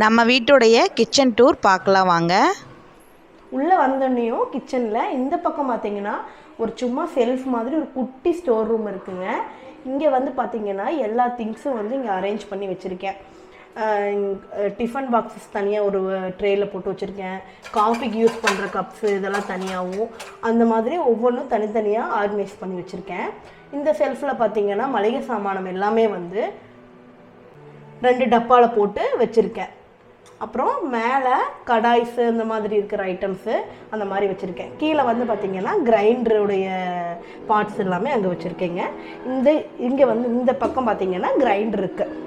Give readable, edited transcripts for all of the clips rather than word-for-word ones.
நம்ம வீட்டுடைய kitchen tour பார்க்கலாம் வாங்க. உள்ளே வந்தோடனையும் கிச்சனில் இந்த பக்கம் பார்த்தீங்கன்னா ஒரு சும்மா செல்ஃப் மாதிரி ஒரு குட்டி ஸ்டோர் ரூம் இருக்குங்க. இங்கே வந்து பார்த்தீங்கன்னா எல்லா திங்ஸும் வந்து இங்கே அரேஞ்ச் பண்ணி வச்சுருக்கேன். டிஃபன் பாக்ஸஸ் தனியாக ஒரு ட்ரேயில் போட்டு வச்சுருக்கேன். காஃபிக்கு யூஸ் பண்ணுற கப்ஸு இதெல்லாம் தனியாகவும் அந்த மாதிரி ஒவ்வொன்றும் தனித்தனியாக ஆர்கனைஸ் பண்ணி வச்சுருக்கேன். இந்த செல்ஃபில் பார்த்தீங்கன்னா மளிகை சாமானம் எல்லாமே வந்து 2 டப்பாவில் போட்டு வச்சுருக்கேன். அப்புறம் மேலே கடாய்ஸு இந்த மாதிரி இருக்கிற ஐட்டம்ஸு அந்த மாதிரி வச்சுருக்கேன். கீழே வந்து பார்த்திங்கன்னா கிரைண்டருடைய பார்ட்ஸ் எல்லாமே அங்கே வச்சுருக்கேங்க. இங்கே வந்து இந்த பக்கம் பார்த்திங்கன்னா கிரைண்டர் இருக்குது.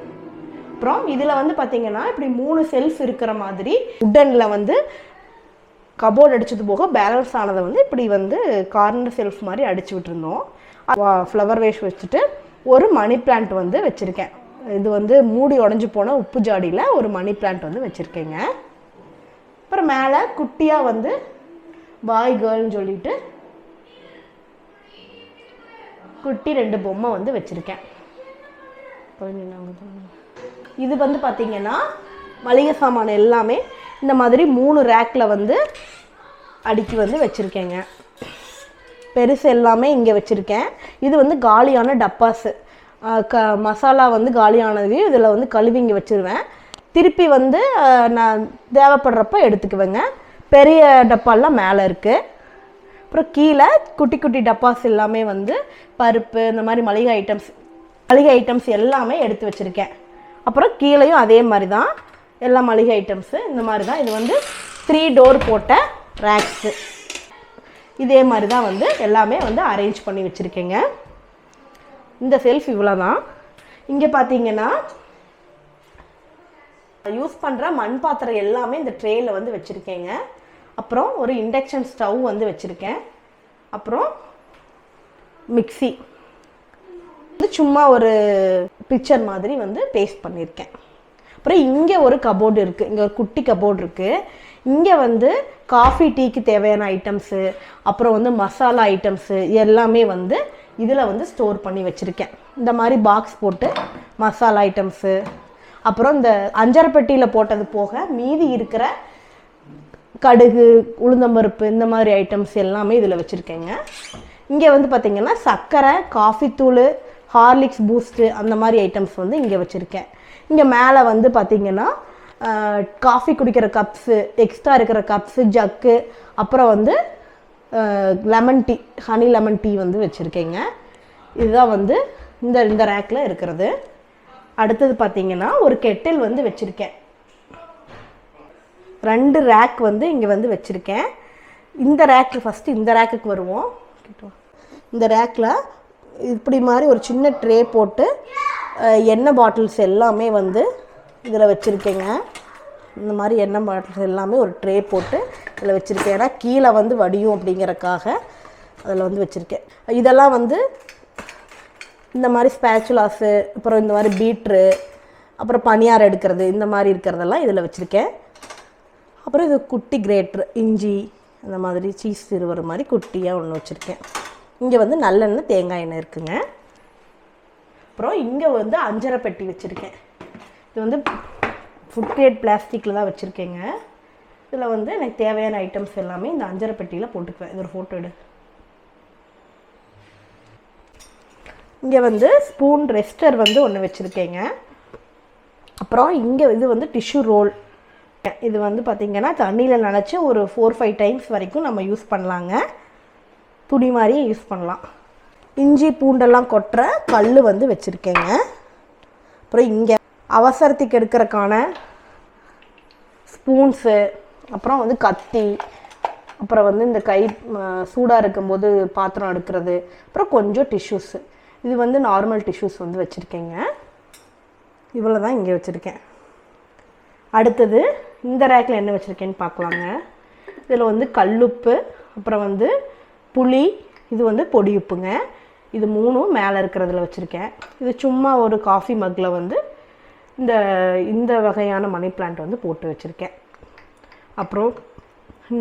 அப்புறம் இதில் வந்து பார்த்திங்கன்னா இப்படி 3 செல்ஃப் இருக்கிற மாதிரி உட்டனில் வந்து கபோர்டு அடித்தது போக பேலன்ஸ் ஆனதை வந்து இப்படி வந்து கார்னர் செல்ஃப் மாதிரி அடித்து விட்டுருந்தோம். ஃப்ளவர் வேஷ் வச்சுட்டு ஒரு மணி பிளான்ட் வந்து வச்சுருக்கேன். இது வந்து மூடி உடஞ்சி போன உப்பு ஜாடியில் ஒரு மணி பிளான்ட் வந்து வச்சுருக்கேங்க. அப்புறம் மேலே குட்டியாக வந்து பாய் கேர்ள்னு சொல்லிட்டு குட்டி 2 பொம்மை வந்து வச்சுருக்கேன். இது வந்து பார்த்திங்கன்னா மளிகை சாமான் எல்லாமே இந்த மாதிரி 3 ரேக்கில் வந்து அடுக்கி வந்து வச்சுருக்கேங்க. பெருசு எல்லாமே இங்கே வச்சுருக்கேன். இது வந்து காலியான டப்பாஸு. மசாலா வந்து காலியானதையும் இதில் வந்து கழுவி இங்கே வச்சுருவேன். திருப்பி வந்து நான் தேவைப்படுறப்ப எடுத்துக்குவேங்க. பெரிய டப்பாலாம் மேலே இருக்குது. அப்புறம் கீழே குட்டி குட்டி டப்பாஸ் எல்லாமே வந்து பருப்பு இந்த மாதிரி மளிகை ஐட்டம்ஸ் எல்லாமே எடுத்து வச்சுருக்கேன். அப்புறம் கீழேயும் அதே மாதிரி தான் எல்லா மளிகை ஐட்டம்ஸு இந்த மாதிரி தான். இது வந்து 3 டோர் போட்ட ரேக்ஸு. இதே மாதிரி தான் வந்து எல்லாமே வந்து அரேஞ்ச் பண்ணி வச்சுருக்கேங்க. இந்த செல்ஃப் இவ்வளோ தான். இங்கே பார்த்தீங்கன்னா யூஸ் பண்ணுற மண் பாத்திரம் எல்லாமே இந்த ட்ரேயில் வந்து வச்சுருக்கேங்க. அப்புறம் ஒரு இண்டக்ஷன் ஸ்டவ் வந்து வச்சுருக்கேன். அப்புறம் மிக்ஸி வந்து சும்மா ஒரு பிக்சர் மாதிரி வந்து பேஸ்ட் பண்ணியிருக்கேன். அப்புறம் இங்கே ஒரு கபோர்டு இருக்குது. இங்கே ஒரு குட்டி கபோர்டு இருக்குது. இங்கே வந்து காஃபி டீக்கு தேவையான ஐட்டம்ஸு அப்புறம் வந்து மசாலா ஐட்டம்ஸு எல்லாமே வந்து இதில் வந்து ஸ்டோர் பண்ணி வச்சுருக்கேன். இந்த மாதிரி பாக்ஸ் போட்டு மசாலா ஐட்டம்ஸு அப்புறம் இந்த அஞ்சரை பெட்டியில் போட்டது போக மீதி இருக்கிற கடுகு உளுந்தம்பருப்பு இந்த மாதிரி ஐட்டம்ஸ் எல்லாமே இதில் வச்சுருக்கேங்க. இங்கே வந்து பார்த்திங்கன்னா சர்க்கரை காஃபி தூள் ஹார்லிக்ஸ் பூஸ்ட்டு அந்த மாதிரி ஐட்டம்ஸ் வந்து இங்கே வச்சுருக்கேன். இங்கே மேலே வந்து பார்த்திங்கன்னா காஃபி குடிக்கிற கப்ஸு எக்ஸ்ட்ரா இருக்கிற கப்ஸு ஜக்கு அப்புறம் வந்து lemon tea honey lemon tea வந்து வச்சுருக்கேங்க. இதுதான் வந்து இந்த ரேக்கில் இருக்கிறது. அடுத்தது பார்த்திங்கன்னா ஒரு கெட்டில் வந்து வச்சுருக்கேன். 2 ரேக் வந்து இங்கே வந்து வச்சுருக்கேன். இந்த ரேக்கு ஃபஸ்ட்டு இந்த ரேக்குக்கு வருவோம். இந்த ரேக்கில் இப்படி மாதிரி ஒரு சின்ன ட்ரே போட்டு எண்ணெய் பாட்டில்ஸ் எல்லாமே வந்து இதில் வச்சுருக்கேங்க. இந்த மாதிரி எண்ணெய் பாட்டில்ஸ் எல்லாமே ஒரு ட்ரே போட்டு இதில் வச்சுருக்கேன். ஏன்னா கீழே வந்து வடியும் அப்படிங்கிறக்காக அதில் வந்து வச்சுருக்கேன். இதெல்லாம் வந்து இந்த மாதிரி ஸ்பேச்சுலாஸு அப்புறம் இந்த மாதிரி பீட்ரு அப்புறம் பனியாரம் எடுக்கிறது இந்த மாதிரி இருக்கிறதெல்லாம் இதில் வச்சுருக்கேன். அப்புறம் இது குட்டி கிரேட்ரு இஞ்சி அந்த மாதிரி சீஸ் திருவுற மாதிரி குட்டியாக ஒன்று வச்சுருக்கேன். இங்கே வந்து நல்லெண்ணெய் தேங்காய் எண்ணெய் இருக்குங்க. அப்புறம் இங்கே வந்து அஞ்சரை பெட்டி வச்சுருக்கேன். இது வந்து ஃபுட் கிரேட் பிளாஸ்டிக்கில் தான் வச்சுருக்கேங்க. இதில் வந்து எனக்கு தேவையான ஐட்டம்ஸ் எல்லாமே இந்த அஞ்சரை பெட்டியில் போட்டுக்குவேன். இது ஒரு ஃபோட்டோ எடு. இங்கே வந்து ஸ்பூன் ரெஸ்டர் வந்து ஒன்று வச்சுருக்கேங்க. அப்புறம் இங்கே இது வந்து டிஷ்யூ ரோல். இது வந்து பார்த்திங்கன்னா தண்ணியில் நனைச்சி ஒரு 4-5 டைம்ஸ் வரைக்கும் நம்ம யூஸ் பண்ணலாங்க. துணி மாதிரியே யூஸ் பண்ணலாம். இஞ்சி பூண்டெல்லாம் கொட்டுற கல் வந்து வச்சுருக்கேங்க. அப்புறம் இங்கே அவசரத்துக்கு எடுக்கிறக்கான ஸ்பூன்ஸு அப்புறம் வந்து கத்தி அப்புறம் வந்து இந்த கை சூடாக இருக்கும்போது பாத்திரம் எடுக்கிறது அப்புறம் கொஞ்சம் டிஷ்யூஸு. இது வந்து நார்மல் டிஷ்யூஸ் வந்து வச்சுருக்கேங்க. இவ்வளோ தான் இங்கே வச்சுருக்கேன். அடுத்தது இந்த ரேக்கில் என்ன வச்சுருக்கேன்னு பார்க்கலாங்க. இதில் வந்து கல்லுப்பு அப்புறம் வந்து புளி இது வந்து பொடி உப்புங்க. இது 3ம் மேலே இருக்கிறதுல வச்சுருக்கேன். இது சும்மா ஒரு காஃபி மக்கில் வந்து இந்த வகையான மணி பிளான்ட் வந்து போட்டு வச்சுருக்கேன். அப்புறம்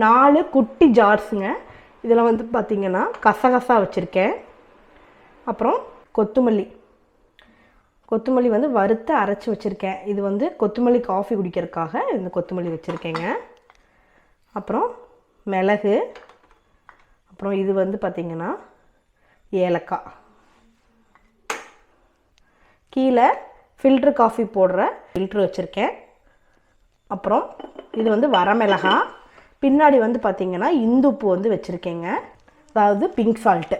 4 குட்டி ஜார்ஸுங்க. இதில் வந்து பார்த்திங்கன்னா கசகசா வச்சுருக்கேன். அப்புறம் கொத்தமல்லி கொத்தமல்லி வந்து வறுத்து அரைச்சி வச்சுருக்கேன். இது வந்து கொத்தமல்லி காஃபி குடிக்கிறதுக்காக இந்த கொத்தமல்லி வச்சுருக்கேங்க. அப்புறம் மிளகு, அப்புறம் இது வந்து பார்த்திங்கன்னா ஏலக்காய். கீழே ஃபில்ட்ரு காஃபி போடுற ஃபில்ட்ரு வச்சுருக்கேன். அப்புறம் இது வந்து வரமிளகாய், பின்னாடி வந்து பார்த்திங்கன்னா இந்துப்பு வந்து வச்சுருக்கேங்க, அதாவது பிங்க் சால்ட்டு.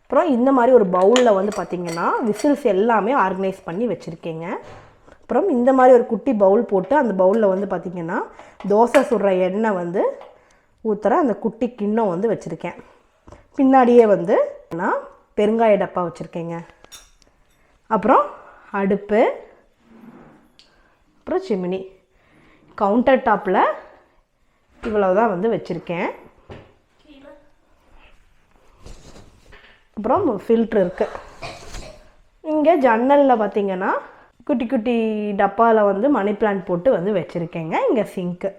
அப்புறம் இந்த மாதிரி ஒரு பவுலில் வந்து பார்த்திங்கன்னா விசில்ஸ் எல்லாமே ஆர்கனைஸ் பண்ணி வச்சுருக்கேங்க. அப்புறம் இந்த மாதிரி ஒரு குட்டி பவுல் போட்டு அந்த பவுலில் வந்து பார்த்திங்கன்னா தோசை சுடுற எண்ணெய் வந்து ஊற்றுற அந்த குட்டி கிண்ணம் வந்து வச்சுருக்கேன். பின்னாடியே வந்து நான் பெருங்காய டப்பா வச்சுருக்கேங்க. அப்புறம் அடுப்பு, அப்புறம் சிமினி, கவுண்டர் டாப்பில் இவ்வளவுதான் வந்து வச்சுருக்கேன். அப்புறம் ஃபில்ட்ரு இருக்குது. இங்கே ஜன்னலில் பார்த்திங்கன்னா குட்டி குட்டி டப்பாவில் வந்து மணி பிளான்ட் போட்டு வந்து வச்சுருக்கேங்க. இங்கே சிங்க்கு.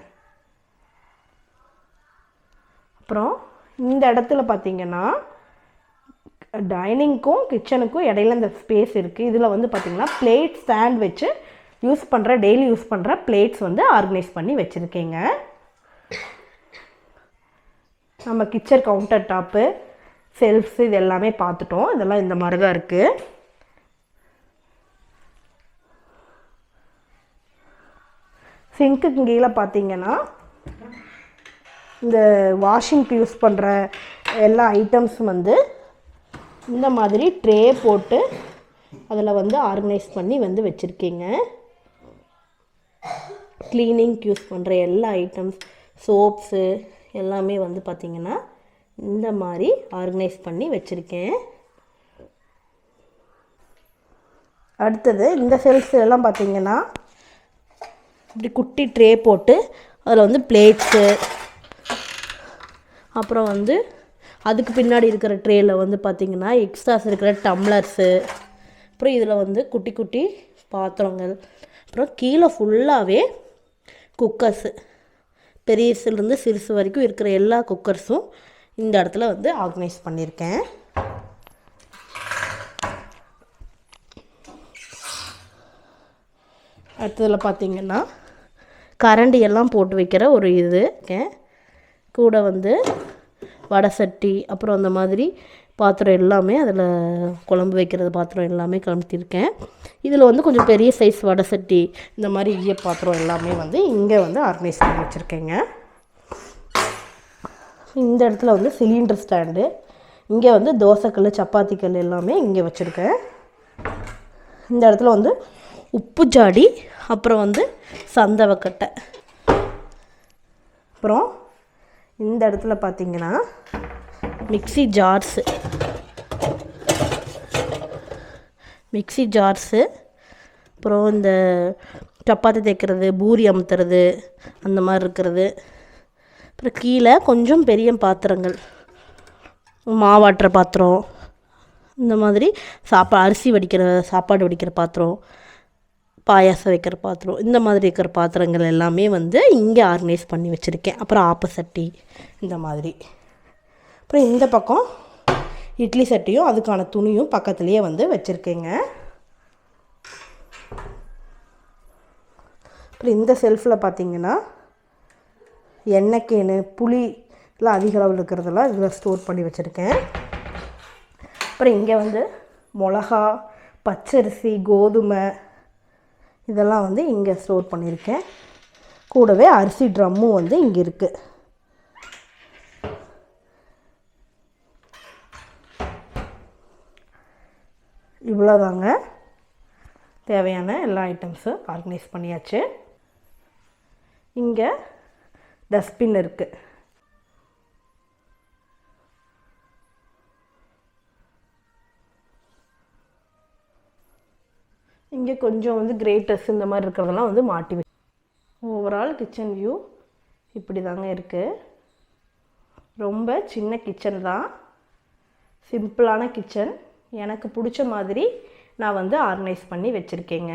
அப்புறம் இந்த இடத்துல பார்த்திங்கன்னா டைனிங்க்கும் கிச்சனுக்கும் இடையில இந்த ஸ்பேஸ் இருக்குது. இதில் வந்து பார்த்திங்கன்னா பிளேட் ஸ்டாண்ட் வச்சு டெய்லி யூஸ் பண்ணுற பிளேட்ஸ் வந்து ஆர்கனைஸ் பண்ணி வச்சுருக்கேங்க. நம்ம கிச்சன் கவுண்டர் டாப்பு, செல்ஃப்ஸ் இது எல்லாமே பார்த்துட்டோம். இதெல்லாம் இந்த மாதிரி தான் இருக்குது. சிங்க்குக்கு கீழே பார்த்திங்கன்னா இந்த வாஷிங்க்கு யூஸ் பண்ணுற எல்லா ஐட்டம்ஸும் வந்து இந்த மாதிரி ட்ரே போட்டு அதில் வந்து ஆர்கனைஸ் பண்ணி வந்து வச்சுருக்கீங்க. க்ளீனிங்க்கு யூஸ் பண்ணுற எல்லா ஐட்டம்ஸ், சோப்ஸு எல்லாமே வந்து பார்த்திங்கன்னா இந்த மாதிரி ஆர்கனைஸ் பண்ணி வச்சுருக்கேன். அடுத்தது இந்த செல்ஃப்ஸ் எல்லாம் பார்த்திங்கன்னா இப்படி குட்டி ட்ரே போட்டு அதில் வந்து பிளேட்ஸு, அப்புறம் வந்து அதுக்கு பின்னாடி இருக்கிற ட்ரேயில் வந்து பார்த்திங்கன்னா எக்ஸ்ட்ராஸ் இருக்கிற டம்ளர்ஸு, அப்புறம் இதில் வந்து குட்டி குட்டி பாத்திரங்கள், அப்புறம் கீழே ஃபுல்லாகவே குக்கர்ஸு, பெரியசுலேருந்து சிறுசு வரைக்கும் இருக்கிற எல்லா குக்கர்ஸும் இந்த இடத்துல வந்து ஆர்கனைஸ் பண்ணியிருக்கேன். அடுத்ததில் பார்த்திங்கன்னா கரண்டி எல்லாம் போட்டு வைக்கிற ஒரு இது கூட வந்து வடை சட்டி, அப்புறம் அந்த மாதிரி பாத்திரம் எல்லாமே அதில் குழம்பு வைக்கிறது பாத்திரம் எல்லாமே கலந்துருக்கேன். இதில் வந்து கொஞ்சம் பெரிய சைஸ் வடை சட்டி, இந்த மாதிரி ஈய பாத்திரம் எல்லாமே வந்து இங்கே வந்து ஆர்கனைஸ் பண்ணி வச்சுருக்கேங்க. இந்த இடத்துல வந்து சிலிண்டர் ஸ்டாண்டு, இங்கே வந்து தோசைக்கல், சப்பாத்திக்கல் எல்லாமே இங்கே வச்சுருக்கேன். இந்த இடத்துல வந்து உப்பு ஜாடி, அப்புறம் வந்து சந்தவக்கட்டை. அப்புறம் இந்த இடத்துல பார்த்திங்கன்னா மிக்ஸி ஜார்ஸு, அப்புறம் இந்த சப்பாத்தி தேய்க்கிறது, பூரி அமுத்துறது அந்த மாதிரி இருக்கிறது. அப்புறம் கீழே கொஞ்சம் பெரிய பாத்திரங்கள், மாவாட்டுற பாத்திரம், இந்த மாதிரி சாப்பாடு வடிக்கிற பாத்திரம், பாயாசம் வைக்கிற பாத்திரம், இந்த மாதிரி இருக்கிற பாத்திரங்கள் எல்லாமே வந்து இங்கே ஆர்கனைஸ் பண்ணி வச்சுருக்கேன். அப்புறம் ஆப்ப சட்டி இந்த மாதிரி. அப்புறம் இந்த பக்கம் இட்லி சட்டியும் அதுக்கான துணியும் பக்கத்துலேயே வந்து வச்சுருக்கேங்க. அப்புறம் இந்த செல்ஃபில் பார்த்திங்கன்னா எண்ணெய் கேனு, புளிலாம் அதிக அளவில் இருக்கிறதெல்லாம் இதில் ஸ்டோர் பண்ணி வச்சுருக்கேன். அப்புறம் இங்கே வந்து மிளகா, பச்சரிசி, கோதுமை இதெல்லாம் வந்து இங்கே ஸ்டோர் பண்ணியிருக்கேன். கூடவே அரிசி ட்ரம்மும் வந்து இங்கே இருக்குது. இவ்வளோதாங்க, தேவையான எல்லா ஐட்டம்ஸும் ஆர்கனைஸ் பண்ணியாச்சு. இங்கே டஸ்ட்பின் இருக்குது. இங்கே கொஞ்சம் வந்து கிரேட்டர்ஸ் இந்த மாதிரி இருக்கிறதெல்லாம் வந்து மாட்டி வச்சு. ஓவரால் கிச்சன் வியூ இப்படி தாங்க இருக்குது. ரொம்ப சின்ன கிச்சன் தான், சிம்பிளான கிச்சன். எனக்கு பிடிச்ச மாதிரி நான் வந்து ஆர்கனைஸ் பண்ணி வச்சுருக்கேங்க.